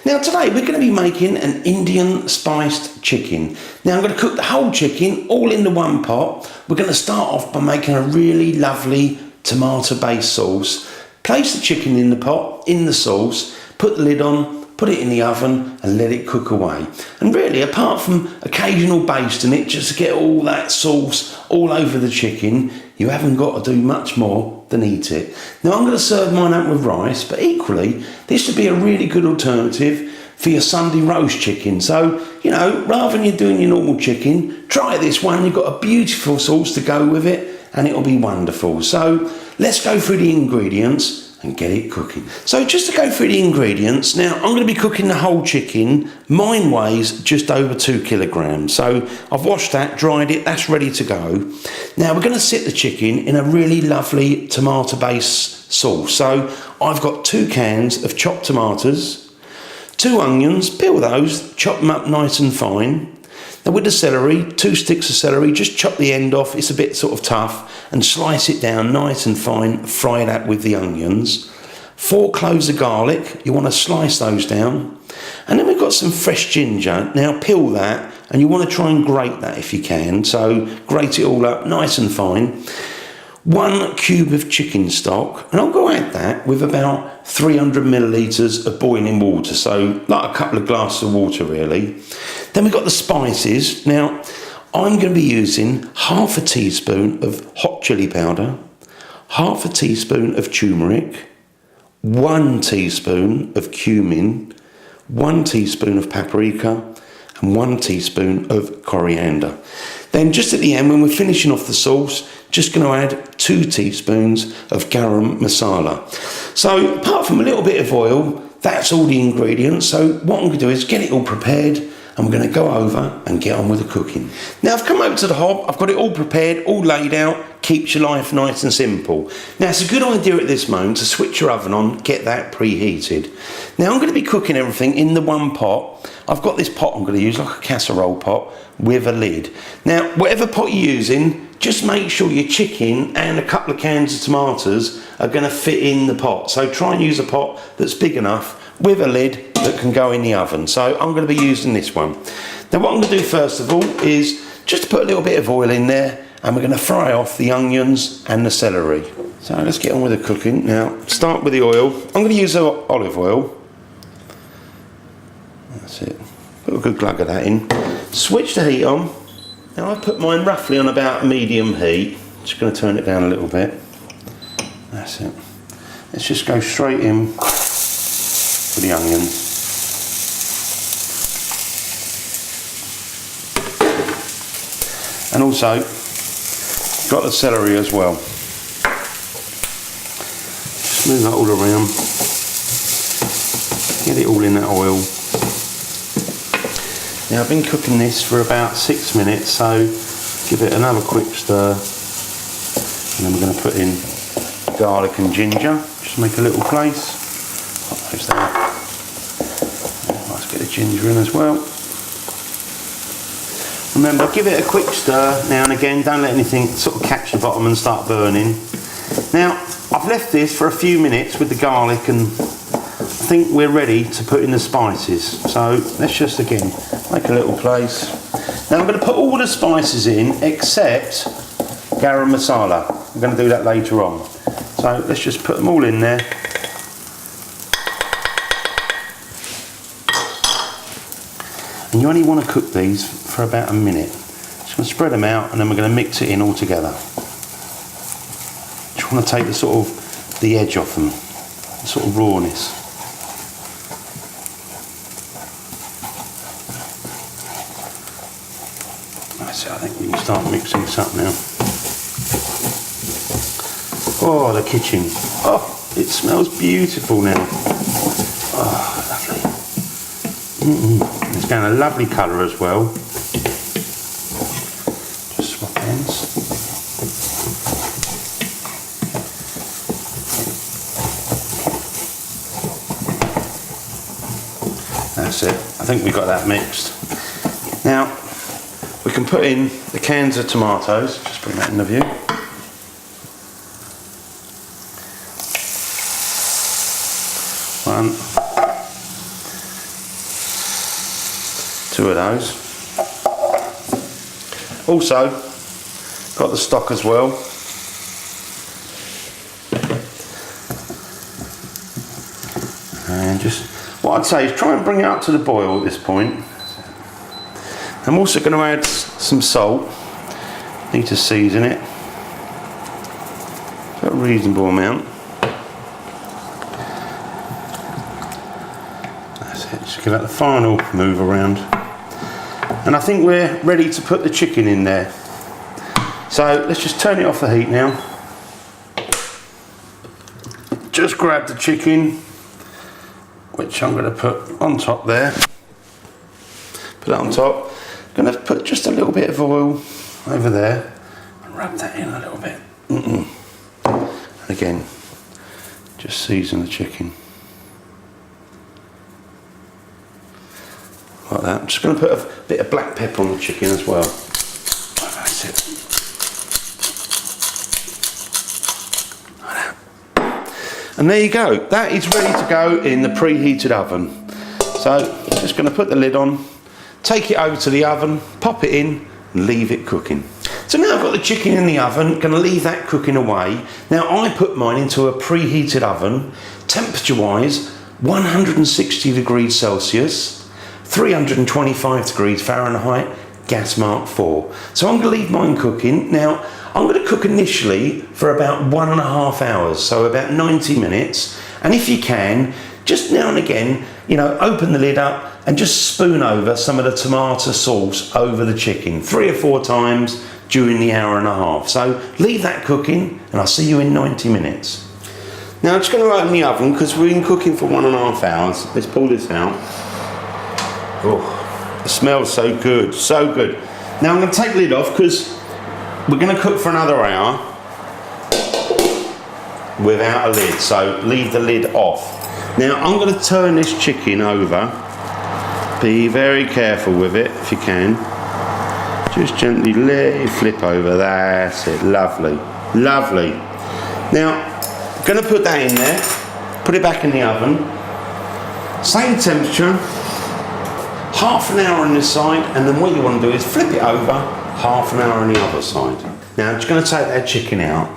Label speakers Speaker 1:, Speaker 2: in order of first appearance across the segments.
Speaker 1: Now today we're going to be making an Indian spiced chicken. Now I'm going to cook the whole chicken all into one pot. We're going to start off by making a really lovely tomato based sauce. Place the chicken in the pot, in the sauce, put the lid on, put it in the oven and let it cook away. And really, apart from occasional basting it just to get all that sauce all over the chicken, you haven't got to do much more than eat it. Now I'm going to serve mine up with rice, but equally this would be a really good alternative for your Sunday roast chicken. So, you know, rather than you doing your normal chicken, try this one. You've got a beautiful sauce to go with it and it'll be wonderful. So let's go through the ingredients and get it cooking. So just to go through the ingredients, now I'm going to be cooking the whole chicken. Mine weighs just over 2 kilograms. So I've washed that, dried it, that's ready to go. Now we're going to sit the chicken in a really lovely tomato based sauce. So I've got 2 cans of chopped tomatoes, 2 onions, peel those, chop them up nice and fine. Now with the celery, 2 sticks of celery, just chop the end off, it's a bit sort of tough, and slice it down nice and fine, fry that with the onions. 4 cloves of garlic, you want to slice those down. And then we've got some fresh ginger. Now peel that, and you want to try and grate that if you can, so grate it all up nice and fine. 1 cube of chicken stock, and I'll go add that with about 300 millilitres of boiling water, so like a couple of glasses of water really. Then we've got the spices. Now I'm going to be using half a teaspoon of hot chili powder, half a teaspoon of turmeric, 1 teaspoon of cumin, 1 teaspoon of paprika and 1 teaspoon of coriander. Then just at the end, when we're finishing off the sauce, just going to add 2 teaspoons of garam masala. So apart from a little bit of oil, that's all the ingredients. So what I'm going to do is get it all prepared and we're going to go over and get on with the cooking. Now I've come over to the hob, I've got it all prepared, all laid out, keeps your life nice and simple. Now it's a good idea at this moment to switch your oven on, get that preheated. Now I'm going to be cooking everything in the one pot. I've got this pot I'm going to use, like a casserole pot with a lid. Now whatever pot you're using, just make sure your chicken and a couple of cans of tomatoes are going to fit in the pot. So try and use a pot that's big enough with a lid that can go in the oven. So I'm going to be using this one. Now what I'm going to do first of all is just put a little bit of oil in there and we're going to fry off the onions and the celery. So let's get on with the cooking. Now start with the oil. I'm going to use olive oil. That's it. Put a good glug of that in. Switch the heat on. Now I've put mine roughly on about medium heat. Just going to turn it down a little bit. That's it. Let's just go straight in with the onions. And also got the celery as well. Just move that all around. Get it all in that oil. Now I've been cooking this for about 6 minutes, so give it another quick stir. And then we're going to put in garlic and ginger. Just make a little place. Pop those there. Let's get the ginger in as well. Remember, give it a quick stir now and again. Don't let anything sort of catch the bottom and start burning. Now, I've left this for a few minutes with the garlic and I think we're ready to put in the spices. So let's just again make a little place. Now I'm going to put all the spices in except garam masala. I'm going to do that later on. So let's just put them all in there. And you only want to cook these for about a minute. Just going to spread them out and then we're going to mix it in all together. Just want to take the sort of the edge off them, the sort of rawness. That's it, I think we can start mixing this up now. Oh, the kitchen. Oh, it smells beautiful now. Oh, lovely. It's getting a lovely colour as well. Just swap ends. That's it. I think we've got that mixed. Now, we can put in the cans of tomatoes. Just bring that in the view. One, 2 of those. Also, got the stock as well. And just, what I'd say is try and bring it up to the boil at this point. I'm also going to add some salt. Need to season it. A reasonable amount. That's it, just give that the final move around. And I think we're ready to put the chicken in there. So let's just turn it off the heat now. Just grab the chicken, which I'm going to put on top there. Put that on top. I'm going to put just a little bit of oil over there and rub that in a little bit. And again, just season the chicken. Like that. I'm just going to put a bit of black pepper on the chicken as well. That's it. Like that. And there you go. That is ready to go in the preheated oven. So, just going to put the lid on, take it over to the oven, pop it in, and leave it cooking. So now I've got the chicken in the oven, going to leave that cooking away. Now I put mine into a preheated oven, temperature wise 160 degrees Celsius, 325 degrees Fahrenheit, gas mark 4. So I'm going to leave mine cooking. Now I'm going to cook initially for about 1.5 hours, so about 90 minutes. And if you can, just now and again, you know, open the lid up and just spoon over some of the tomato sauce over the chicken 3 or 4 times during the 1.5 hours. So leave that cooking and I'll see you in 90 minutes. Now I'm just going to open the oven because we've been cooking for 1.5 hours. Let's pull this out. Oh, it smells so good, so good. Now I'm going to take the lid off because we're going to cook for another hour without a lid. So leave the lid off. Now I'm going to turn this chicken over. Be very careful with it if you can. Just gently let it flip over. That's it. Lovely. Lovely. Now, I'm going to put that in there. Put it back in the oven. Same temperature. Half an hour on this side. And then what you want to do is flip it over. Half an hour on the other side. Now, I'm just going to take that chicken out.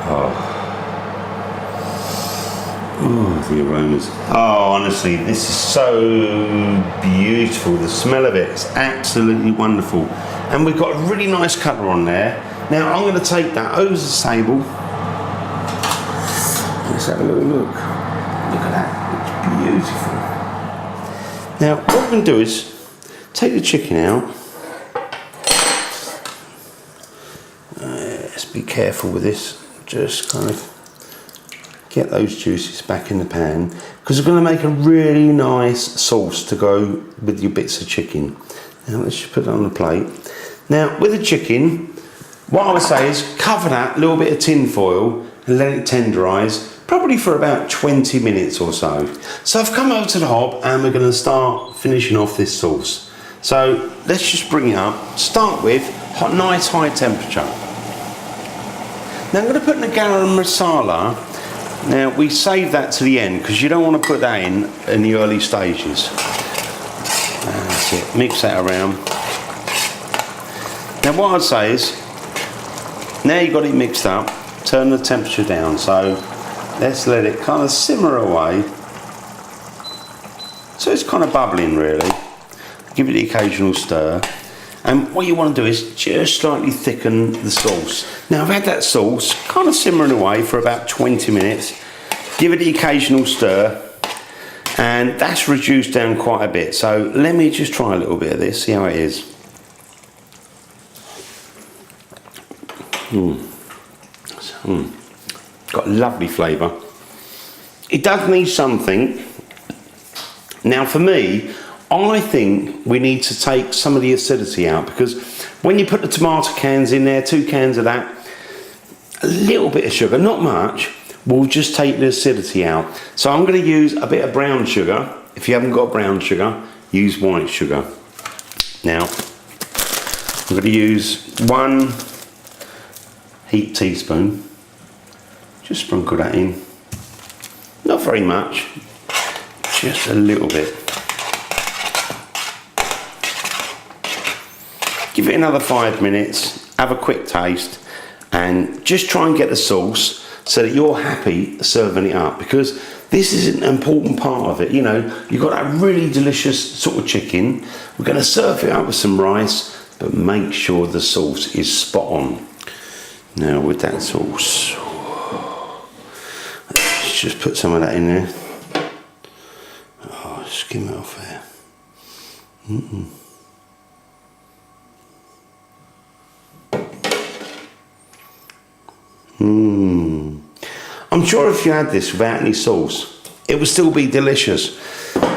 Speaker 1: Oh. Oh, the aromas. Oh, honestly, this is so beautiful. The smell of it is absolutely wonderful. And we've got a really nice colour on there. Now, I'm going to take that over the table. Let's have a little look. Look at that. It's beautiful. Now, what we're going to do is take the chicken out. Let's be careful with this. Just kind of get those juices back in the pan because we're going to make a really nice sauce to go with your bits of chicken. Now let's just put it on the plate. Now with the chicken, what I would say is cover that little bit of tin foil and let it tenderise probably for about 20 minutes or so. So I've come over to the hob and we're going to start finishing off this sauce. So let's just bring it up. Start with nice high temperature. Now I'm going to put in the garam masala. Now we save that to the end because you don't want to put that in the early stages. That's it, mix that around. Now what I'd say is, now you've got it mixed up, turn the temperature down. So let's let it kind of simmer away. So it's kind of bubbling really. Give it the occasional stir. And what you want to do is just slightly thicken the sauce. Now I've had that sauce kind of simmering away for about 20 minutes. Give it the occasional stir. And that's reduced down quite a bit. So let me just try a little bit of this, see how it is. Got a lovely flavour. It does need something. Now for me, I think we need to take some of the acidity out because when you put the tomato cans in there, 2 cans of that, a little bit of sugar, not much, will just take the acidity out. So I'm going to use a bit of brown sugar. If you haven't got brown sugar, use white sugar. Now, I'm going to use 1 heaped teaspoon. Just sprinkle that in. Not very much. Just a little bit. Give it another 5 minutes, have a quick taste, and just try and get the sauce so that you're happy serving it up, because this is an important part of it. You know, you've got that really delicious sort of chicken. We're going to serve it up with some rice, but make sure the sauce is spot on. Now with that sauce, let's just put some of that in there. Oh, skim it off there. I'm sure if you had this without any sauce, it would still be delicious.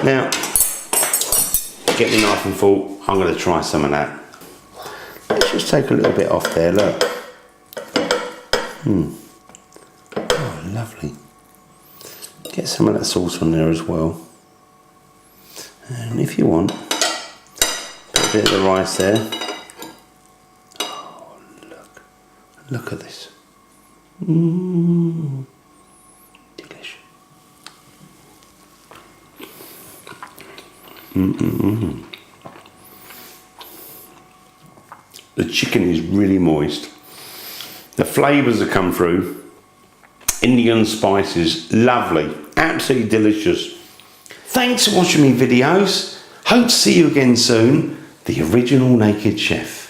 Speaker 1: Now, get me knife and fork, I'm going to try some of that. Let's just take a little bit off there, look. Oh, lovely. Get some of that sauce on there as well. And if you want, put a bit of the rice there. Oh, look at this. Delicious. The chicken is really moist. The flavours that come through. Indian spices, lovely, absolutely delicious. Thanks for watching my videos. Hope to see you again soon. The original Naked Chef.